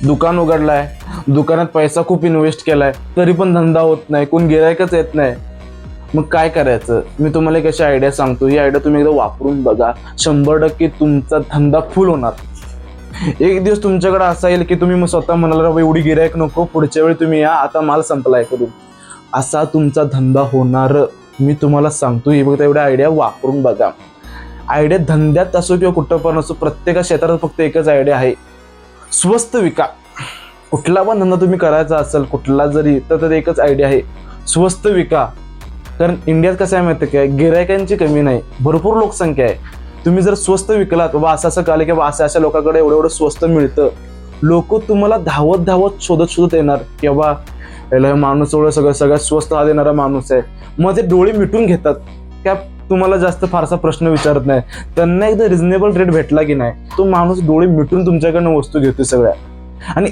दुकान उघडलाय, दुकानात पैसा खूप इन्व्हेस्ट केलाय, तरी पण धंदा होत नाही, कोण गिरायकच येत नाही. मग काय करायचं? मी तुम्हाला एक अशी आयडिया सांगतो. ही आयडिया तुम्ही एकदा वापरून बघा, 100% तुमचा धंदा फुल होणार. एक दिवस तुमच्याकडे असा येईल की तुम्ही मग स्वतः म्हणाला बाबा एवढी गिरायक नको, पुढच्या वेळी तुम्ही या, आता माल संपलाय करून. असा तुमचा धंदा होणार, मी तुम्हाला सांगतो. ही बघा, एवढ्या आयडिया वापरून बघा. आयडिया धंद्यात असो किंवा कुठं पण असो, प्रत्येक क्षेत्रात फक्त एकच आयडिया आहे, स्वस्त विका. कुठला पण धंदा तुम्ही करायचा असेल, कुठला जरी, तर एकच आयडिया आहे, स्वस्त विका. कारण इंडियात कसं आहे माहिती काय, गिरायकांची कमी नाही, भरपूर लोकसंख्या आहे. तुम्ही जर स्वस्त विकलात, बाबा असं कळलं की बाबा अशा लोकांकडे एवढं स्वस्त मिळतं, लोक तुम्हाला धावत धावत शोधत येणार की बाबा याला माणूस एवढं सगळ्यात स्वस्त हा देणारा माणूस आहे. मग ते डोळे मिटून घेतात, त्या तुम्हाला जास्त फारसा प्रश्न विचारत नाही. त्यांना एकदा रिझनेबल रेट भेटला की नाही, तो माणूस डोळे मिटून तुमच्याकडनं वस्तू घेतो सगळ्या. आणि